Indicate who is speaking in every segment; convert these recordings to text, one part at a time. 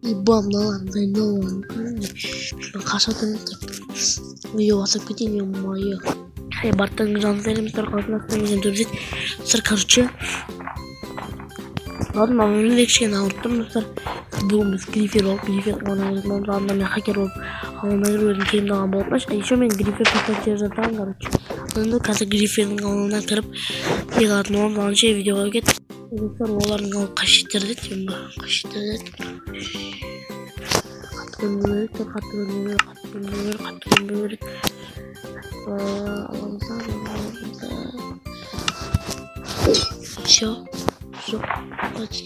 Speaker 1: İbamdalar ben ne olalım. Şuna kaşatın video basıp gideyim ya. Barttan güzel verimler kalkmasından güzel dövecek. Sır karıcı. Lalu namanya leksinya nautun besar belum skriver ol, skriver mana mau namanya hacker ol. Kalau namanya udah kirim dengan bawa mas, ayo main skriver kita cerita tanggal. Lalu kata skriver ngomongnya terap dia kat nom launch video get. Besar olar ngau kasih terdet cuma kasih terdet. Katun So, let's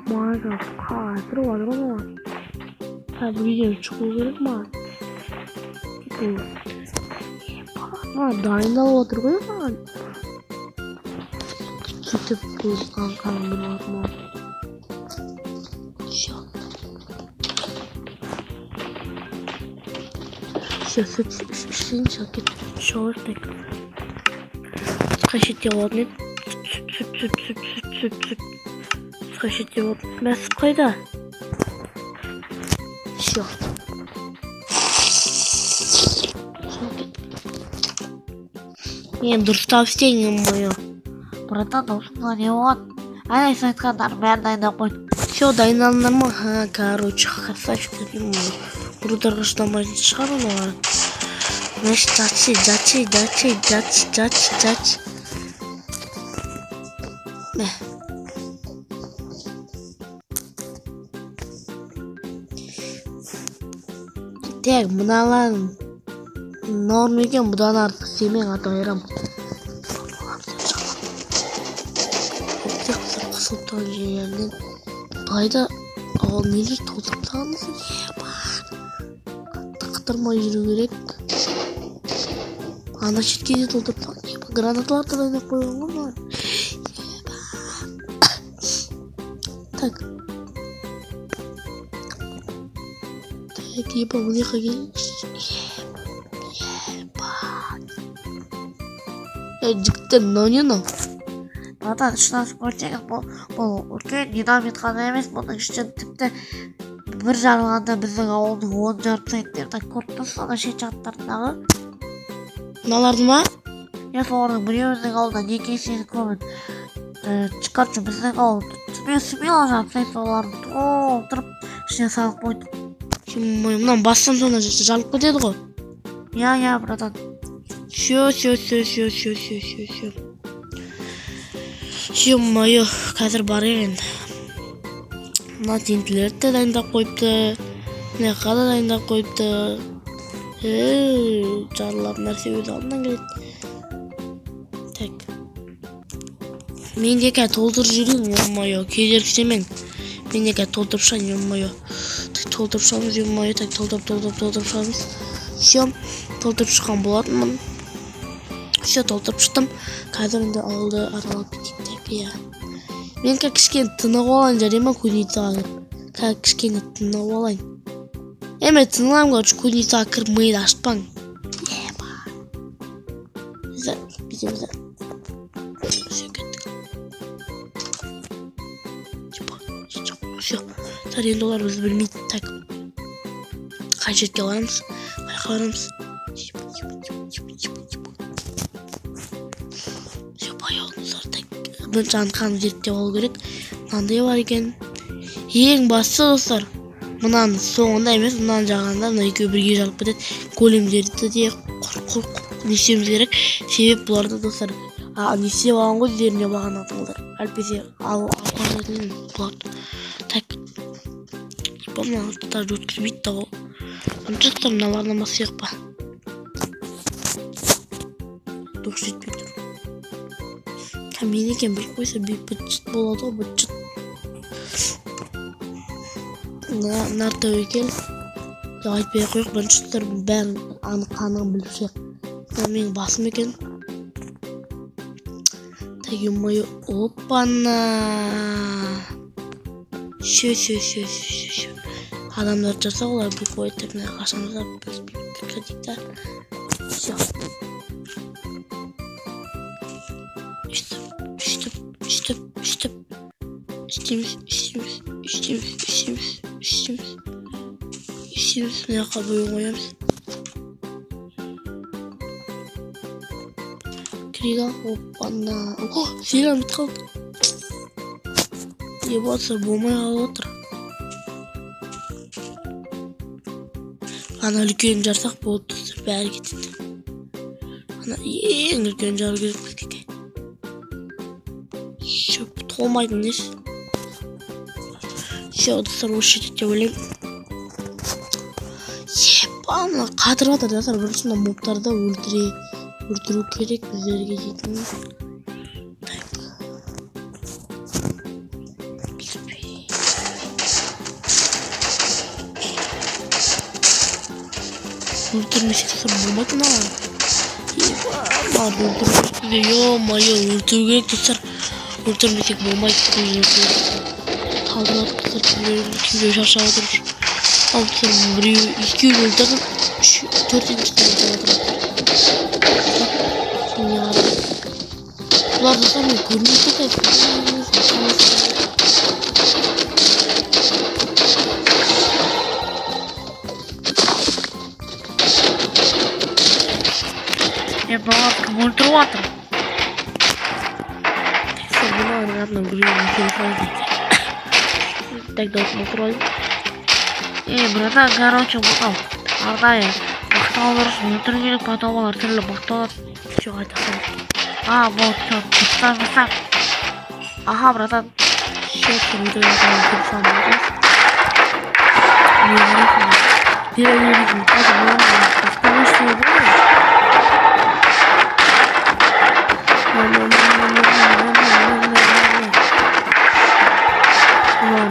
Speaker 1: 맞아, 들어와. 다 우리 죽으려고만. 나이 나와 들어가야만. 그때 가는 거만. 진짜 좋을 때. Скажите, ладно. Скажите, вот мясо қайда? Все. Мен дұрыстап істейін мойы.
Speaker 2: Братан, осында не болған? Ай, айтқандар бәрін дайындап қойды.
Speaker 1: Все, дайындалындар ма? Короче, красавчик таким бұрыдарға шыдамайтын шығар олар. Значит, дачи. Tek mınalan normiken budan artık semen atayıram. Tek kısıltan yerden bayda al neler tozuklanmasın ya bak. Tıktırma yürü gerek. Ana şirketi doldurtan ya bak. Granatlar da bana koyuyorlar var. Tak. Типа выехали. Жігіттер не на?
Speaker 2: Братан, шынын көрсеңіз, бұл үлкен динамит қана емес, бұның ішінен тіпті бір жарылғанда біздің ауылдың 10 жарым сайттардан көріп тұрсыз, ана шет жақтарындағы.
Speaker 1: Мыналарды ма?
Speaker 2: Солардың біреуінің ауылда неге есені көмін шығаршы біздің ауылды смело жарым сайт оларын толтырып ішіне салып қойды.
Speaker 1: Мынан бастан соңына жалып кетеді ғой.
Speaker 2: Я, братан.
Speaker 1: Все. Ё-моё, қазір барайын енді. Мына тентілерді де дайындап қойыпты. Мынақа да дайындап қойыпты. Жарылап нәрсе өз алдынан келеді. Так. Мен де қазір толтырып жүрейін, ё-моё, кедергісемең. Мен де қазір толтырып шығайын, ё-моё. Толтырып шығамыз, ё-моё, так толтырып шығамыз. Все, толтырып шыққан болатынмын. Все, толтырып шықтым. Қазір енді ауылды аралап кетейік. Я. Мен кішкене тынық олайын жарай ма көнетіға кіріп. Кішкене тынық олайын. Еме тынылайым қойшы көнетіға кіріп миды ашытпаң. Еба. Біздемізді. Все, кеттік. Все. Сәр енді олар өзі білмейді. Так. Қай жерге барамыз? Қайқа барамыз? Все, баяғыңыздар. Так. Жанқан зерттеп алу керек. Мынандай бар екен. Ең бастысы достар, мынаның соңында емес, мынаның жағында мына екеуі бірге жарылып кетеді. Големдерді де не істеуіміз керек. Себеп бұларды достар, не істеп алған ғой өздеріне баған атыңыздар. Әлбетте алып бұларды. Так. Мына даже өткізбейді да ғой. Достар, мыналарына мас еқ па. Дұрыс жетпей тұр. Мен екен бір қойса бітчіт болады ғой, бітчіт. Нар тәуекел. Айтпай қойық, біріншіттер бәрін анық-қанығын біліп шеқ. Менің басым екен. Так, ё-моё, опана. Шө. Адамдар жарса олар бір қойды. Қашамызда біз кірдік та. Все. Üstüm. İşimiz ne kadar koyarız. Kriga hoppana. Oh, silah bit kaldı. Ya varsa bombayı alıdır. Ana lüküyüm jarsak boldu bäri ketdi. Ana eң үлкен жар керек бізге. Шөп толмайды неш. Ше достар осы жерде деп ойлаймын. Ана қадыр жатыр достар, біріншісінде мобтарды өлтіру керек біздерге дейтін. Өлтірмесек болмайды ма? Ё-моё, өлтіру керек достар. Өлтірмесек болмайды. Талдырадық достар, kimге шаршап отыр. Ал достар, біреу екеуін өлтірдім. Төртіншісін өлтірдім. Бұлар достар мен көрмейді қайып.
Speaker 2: Бала кім өлтіріп жатыр?
Speaker 1: Мынаның атынан біреуін телефон дейді. Так даусым отырайын.
Speaker 2: Братан, короче, бұл арнайы мақтаулар өлтіру керек, потом түрлі мақтаулар.
Speaker 1: Жоқ айтақсан.
Speaker 2: Вот, все, тұтамасақ. Аха, братан.
Speaker 1: Сейчас өлтіру жатқан телефон болғыз. Мен өретін. Қазір мынаның автомашыны болды.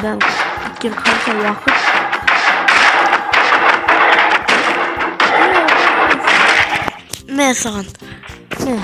Speaker 1: Ben gittim kanka vakit. Ne sağın? Ne?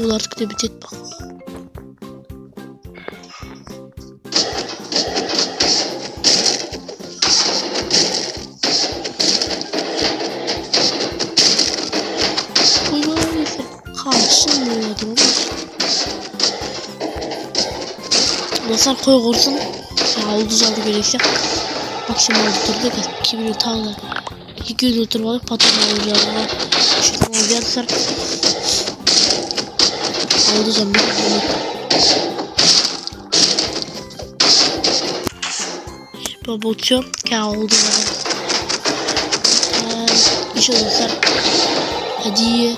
Speaker 1: Ол artık da bitecek bak. Karşın böyle durmuş. Dostlar koy korsun. Ya oldu zaten gerekse. Bak şimdi oldu durdu. Kimi tağla. 2 gün oturmadık patron alacağım. Şuradan olacaklar. Oldu zaman. Babacığım ya oldu zaman. İşte dostlar. Hadi.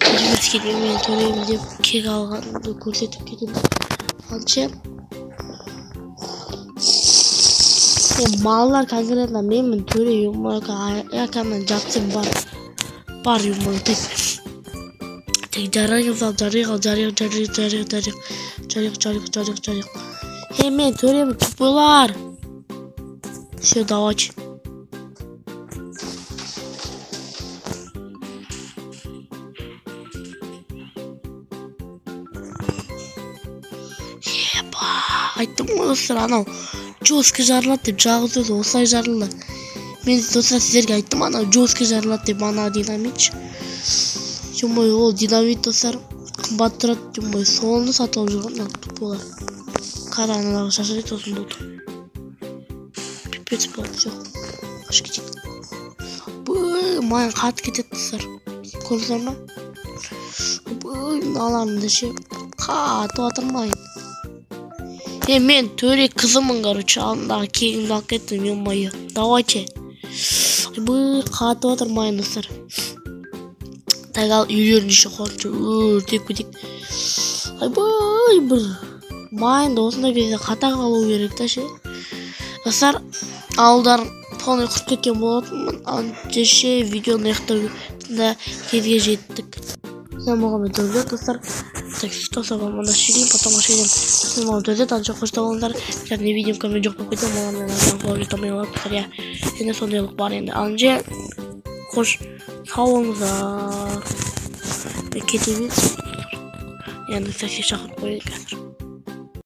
Speaker 1: Hadi gidelim. Ben töreyim diye kek alganımda көрсетіп кетемін. Алчы. Маллар конкретно менмін төре юморка якаман жатсым бар юмор tek жарык ал жарык. Мен төремін тупойлар. Все, давайте. Айттым ғой достар, анау жестко жарылады деп жалғыз өзі осылай жарылды. Мен достар сіздерге айттым, анау жестко жарылады деп, ана динамит. Жумой, ол динамит достар қымбат тұрады. Жумой, соны сатып алып жүрген туполар. Қара аналарға шашырет сосын болды. Пипец болды, жоқ. Қаш кетеді. Майын қатып кетеді достар. Көрдіңіздер ма? Аларында ше қатып жатыр майын. Мен төре қызымын, короче, алдындағы кегімді алып кеттім, ё-моё. Давайте. Қатып жатыр майын достар. Так ал үйлерін еще қорыншы өртеп кетейік. Бір майын да осындай кезде қатаң қалу керек та ше. Достар, ауылдар Tamam uykup ketken bolatmın. Anca videonun ayaklarında кезге жеттік. Sen mağam ediyorlar dostlar. Что с вами на шире, потому что я не могу делать, а что хочется вам dar. Сейчас не видим, как видео какой-то мало на фоне там я повторяю. Я не сонный бар енді. Анже хош сауыңыздар. Кетеміз. Yani sesi şakır koyun kadar.